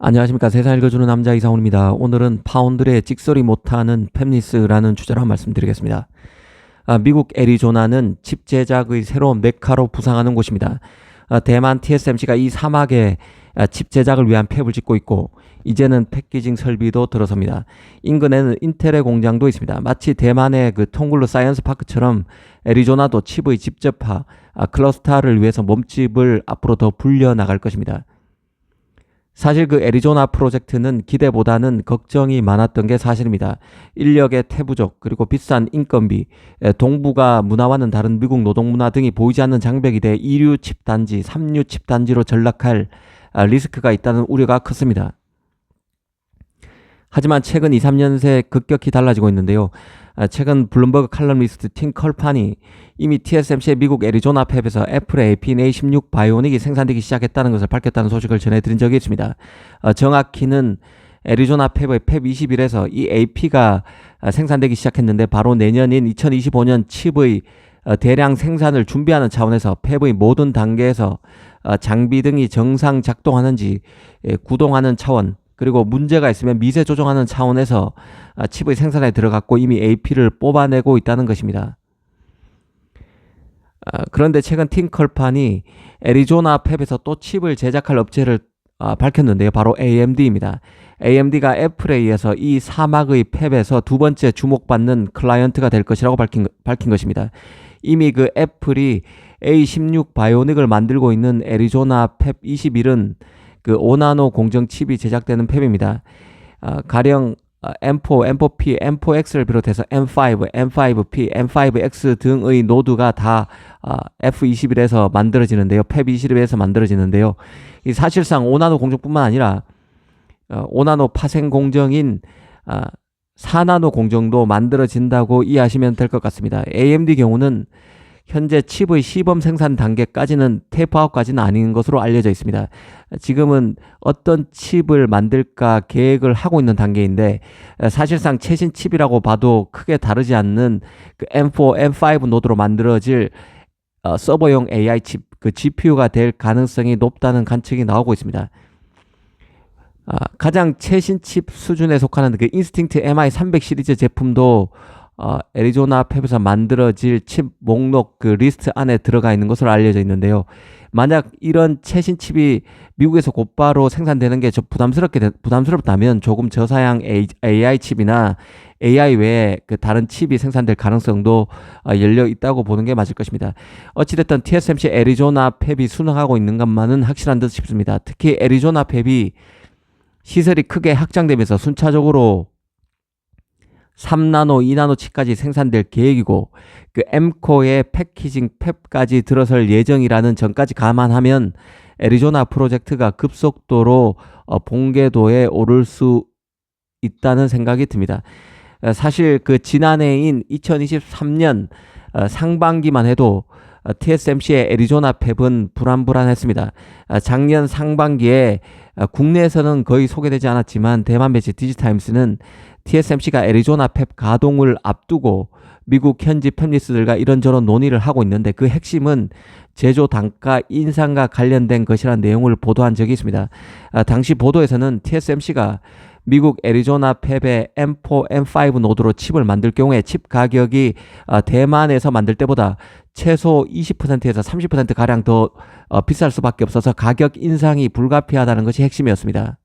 안녕하십니까. 세상 읽어주는 남자 이상훈입니다. 오늘은 파운드의 찍소리 못하는 팹리스라는 주제로 한 말씀 드리겠습니다. 미국 애리조나는 칩 제작의 새로운 메카로 부상하는 곳입니다. 대만 TSMC가 이 사막에 칩 제작을 위한 팹을 짓고 있고 이제는 패키징 설비도 들어섭니다. 인근에는 인텔의 공장도 있습니다. 마치 대만의 그 통글루 사이언스 파크처럼 애리조나도 칩의 집접화, 클러스터를 위해서 몸집을 앞으로 더 불려 나갈 것입니다. 사실 그 애리조나 프로젝트는 기대보다는 걱정이 많았던 게 사실입니다. 인력의 태부족, 그리고 비싼 인건비, 동부가 문화와는 다른 미국 노동문화 등이 보이지 않는 장벽이 돼 2류 칩단지, 3류 칩단지로 전락할 리스크가 있다는 우려가 컸습니다. 하지만 최근 2, 3년 새 급격히 달라지고 있는데요. 최근 블룸버그 칼럼니스트 팀 컬판이 이미 TSMC의 미국 애리조나 팹에서 애플의 AP인 A16 바이오닉이 생산되기 시작했다는 것을 밝혔다는 소식을 전해드린 적이 있습니다. 정확히는 애리조나 팹의 팹 21에서 이 AP가 생산되기 시작했는데 바로 내년인 2025년 칩의 대량 생산을 준비하는 차원에서 팹의 모든 단계에서 장비 등이 정상 작동하는지 구동하는 차원, 그리고 문제가 있으면 미세 조정하는 차원에서 칩의 생산에 들어갔고 이미 AP를 뽑아내고 있다는 것입니다. 그런데 최근 팀컬판이 애리조나 팹에서 또 칩을 제작할 업체를 밝혔는데요. 바로 AMD입니다. AMD가 애플에 의해서 이 사막의 팹에서 두 번째 주목받는 클라이언트가 될 것이라고 밝힌 것입니다. 이미 그 애플이 A16 바이오닉을 만들고 있는 애리조나 팹 21은 그 5나노 공정 칩이 제작되는 팹입니다. 가령 M4, M4P, M4X를 비롯해서 M5, M5P, M5X 등의 노드가 다 F21에서 만들어지는데요. 팹 21에서 만들어지는데요. 이 사실상 5나노 공정뿐만 아니라 5나노 파생 공정인 4나노 공정도 만들어진다고 이해하시면 될 것 같습니다. AMD 경우는 현재 칩의 시범 생산 단계까지는 테이프아웃까지는 아닌 것으로 알려져 있습니다. 지금은 어떤 칩을 만들까 계획을 하고 있는 단계인데 사실상 최신 칩이라고 봐도 크게 다르지 않는 그 M4, M5 노드로 만들어질 서버용 AI 칩, 그 GPU가 될 가능성이 높다는 관측이 나오고 있습니다. 가장 최신 칩 수준에 속하는 그 인스팅트 MI300 시리즈 제품도 애리조나 팹에서 만들어질 칩 목록 그 리스트 안에 들어가 있는 것으로 알려져 있는데요. 만약 이런 최신 칩이 미국에서 곧바로 생산되는 게 부담스럽다면 조금 저사양 AI 칩이나 AI 외에 그 다른 칩이 생산될 가능성도 열려 있다고 보는 게 맞을 것입니다. 어찌됐든 TSMC 애리조나 팹이 순항하고 있는 것만은 확실한 듯 싶습니다. 특히 애리조나 팹이 시설이 크게 확장되면서 순차적으로 3나노, 2나노 칩까지 생산될 계획이고 그 M코어의 패키징 팹까지 들어설 예정이라는 점까지 감안하면 애리조나 프로젝트가 급속도로 본궤도에 오를 수 있다는 생각이 듭니다. 사실 그 지난해인 2023년 상반기만 해도 TSMC의 애리조나 팹은 불안했습니다. 작년 상반기에 국내에서는 거의 소개되지 않았지만 대만 매체 디지타임스는 TSMC가 애리조나 팹 가동을 앞두고 미국 현지 팹리스들과 이런저런 논의를 하고 있는데 그 핵심은 제조 단가 인상과 관련된 것이라는 내용을 보도한 적이 있습니다. 당시 보도에서는 TSMC가 미국 애리조나 팹의 M4, M5 노드로 칩을 만들 경우에 칩 가격이 대만에서 만들 때보다 최소 20%에서 30%가량 더 비쌀 수밖에 없어서 가격 인상이 불가피하다는 것이 핵심이었습니다.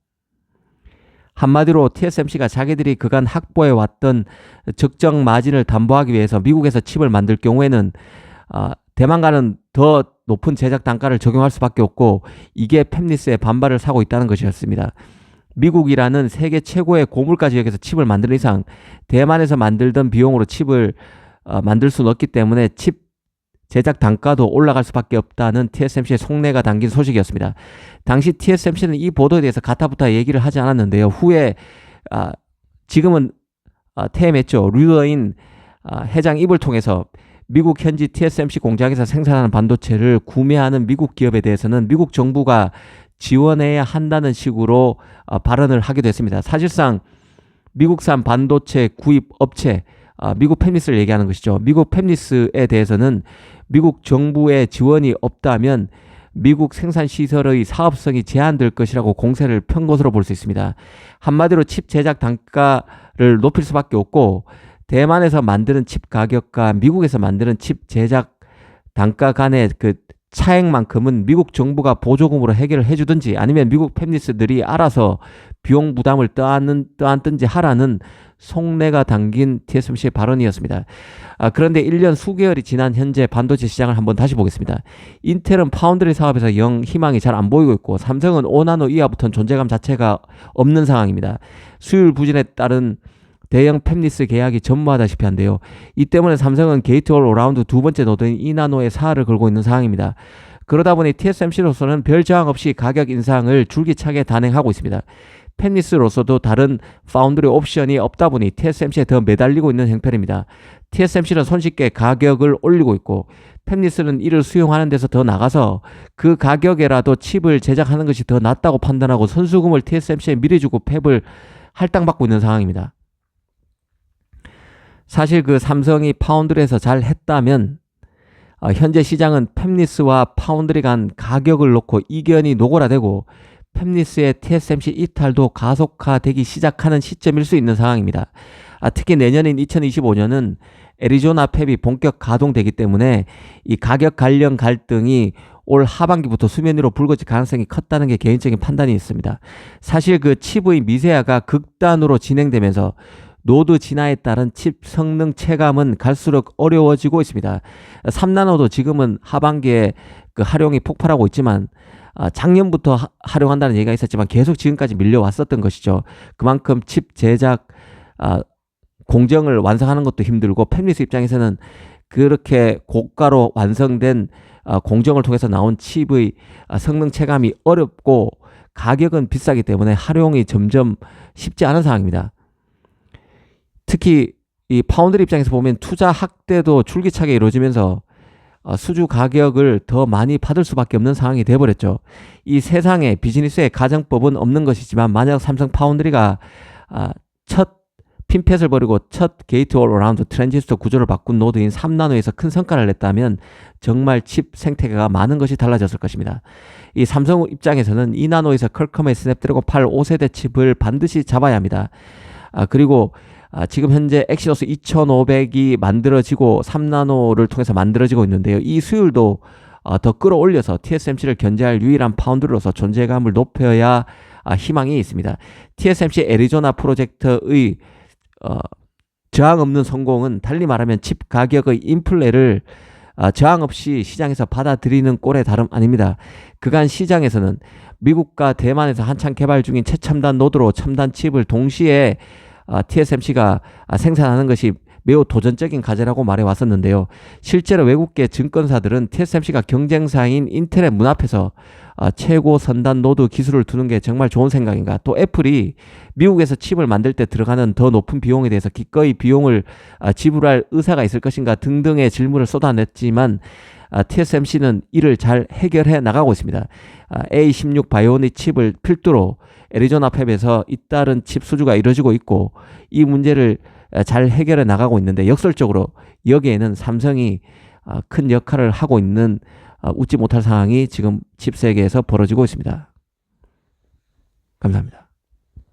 한마디로 TSMC가 자기들이 그간 확보해 왔던 적정 마진을 담보하기 위해서 미국에서 칩을 만들 경우에는 대만과는 더 높은 제작 단가를 적용할 수밖에 없고 이게 팹리스의 반발을 사고 있다는 것이었습니다. 미국이라는 세계 최고의 고물가 지역에서 칩을 만드는 이상 대만에서 만들던 비용으로 칩을 만들 수는 없기 때문에 칩 제작 단가도 올라갈 수밖에 없다는 TSMC의 속내가 담긴 소식이었습니다. 당시 TSMC는 이 보도에 대해서 가타부타 얘기를 하지 않았는데요. 후에 지금은 퇴임했죠. 류어인 회장 입을 통해서 미국 현지 TSMC 공장에서 생산하는 반도체를 구매하는 미국 기업에 대해서는 미국 정부가 지원해야 한다는 식으로 발언을 하기도 했습니다. 사실상 미국산 반도체 구입 업체, 미국 팹리스를 얘기하는 것이죠. 미국 팹리스에 대해서는 미국 정부의 지원이 없다면 미국 생산시설의 사업성이 제한될 것이라고 공세를 편 것으로 볼 수 있습니다. 한마디로 칩 제작 단가를 높일 수밖에 없고 대만에서 만드는 칩 가격과 미국에서 만드는 칩 제작 단가 간의 그 차액만큼은 미국 정부가 보조금으로 해결을 해주든지 아니면 미국 팹리스들이 알아서 비용 부담을 떠안든지 하라는 속내가 담긴 TSMC의 발언이었습니다. 그런데 1년 수개월이 지난 현재 반도체 시장을 한번 다시 보겠습니다. 인텔은 파운드리 사업에서 영 희망이 잘 안 보이고 있고 삼성은 5나노 이하부터는 존재감 자체가 없는 상황입니다. 수율 부진에 따른 대형 팹리스 계약이 전무하다시피 한데요. 이 때문에 삼성은 게이트 올 어라운드 두 번째 노드인 2나노의 사활을 걸고 있는 상황입니다. 그러다 보니 TSMC로서는 별 저항 없이 가격 인상을 줄기차게 단행하고 있습니다. 팹리스로서도 다른 파운드리 옵션이 없다 보니 TSMC에 더 매달리고 있는 형편입니다. TSMC는 손쉽게 가격을 올리고 있고 팹리스는 이를 수용하는 데서 더 나가서 그 가격에라도 칩을 제작하는 것이 더 낫다고 판단하고 선수금을 TSMC에 미리 주고 팹을 할당받고 있는 상황입니다. 사실 그 삼성이 파운드리에서 잘 했다면 현재 시장은 팹리스와 파운드리 간 가격을 놓고 이견이 노골화되고 팹리스의 TSMC 이탈도 가속화되기 시작하는 시점일 수 있는 상황입니다. 특히 내년인 2025년은 애리조나 팹이 본격 가동되기 때문에 이 가격 관련 갈등이 올 하반기부터 수면 위로 불거질 가능성이 컸다는 게 개인적인 판단이 있습니다. 사실 그 칩의 미세화가 극단으로 진행되면서 노드 진화에 따른 칩 성능 체감은 갈수록 어려워지고 있습니다. 3나노도 지금은 하반기에 그 활용이 폭발하고 있지만 작년부터 활용한다는 얘기가 있었지만 계속 지금까지 밀려왔었던 것이죠. 그만큼 칩 제작 공정을 완성하는 것도 힘들고 팹리스 입장에서는 그렇게 고가로 완성된 공정을 통해서 나온 칩의 성능 체감이 어렵고 가격은 비싸기 때문에 활용이 점점 쉽지 않은 상황입니다. 특히 이 파운드리 입장에서 보면 투자 확대도 줄기차게 이루어지면서 수주 가격을 더 많이 받을 수밖에 없는 상황이 되어버렸죠. 이 세상에 비즈니스의 가정법은 없는 것이지만 만약 삼성 파운드리가 첫 핀펫을 버리고 첫 게이트 올 어라운드 트랜지스터 구조를 바꾼 노드인 3나노에서 큰 성과를 냈다면 정말 칩 생태계가 많은 것이 달라졌을 것입니다. 이 삼성 입장에서는 2나노에서 퀄컴의 스냅드래곤 8 5세대 칩을 반드시 잡아야 합니다. 그리고 지금 현재 엑시노스 2500이 만들어지고 3나노를 통해서 만들어지고 있는데요. 이 수율도 더 끌어올려서 TSMC를 견제할 유일한 파운드로서 존재감을 높여야 희망이 있습니다. TSMC 애리조나 프로젝트의 저항 없는 성공은 달리 말하면 칩 가격의 인플레를 저항 없이 시장에서 받아들이는 꼴에 다름 아닙니다. 그간 시장에서는 미국과 대만에서 한창 개발 중인 최첨단 노드로 첨단 칩을 동시에 TSMC가 생산하는 것이 매우 도전적인 과제라고 말해왔었는데요. 실제로 외국계 증권사들은 TSMC가 경쟁사인 인텔의 문 앞에서 최고 선단 노드 기술을 두는 게 정말 좋은 생각인가, 또 애플이 미국에서 칩을 만들 때 들어가는 더 높은 비용에 대해서 기꺼이 비용을 지불할 의사가 있을 것인가 등등의 질문을 쏟아냈지만 TSMC는 이를 잘 해결해 나가고 있습니다. A16 바이오닉 칩을 필두로 애리조나 팹에서 잇따른 칩 수주가 이루어지고 있고 이 문제를 잘 해결해 나가고 있는데 역설적으로 여기에는 삼성이 큰 역할을 하고 있는 웃지 못할 상황이 지금 칩 세계에서 벌어지고 있습니다. 감사합니다.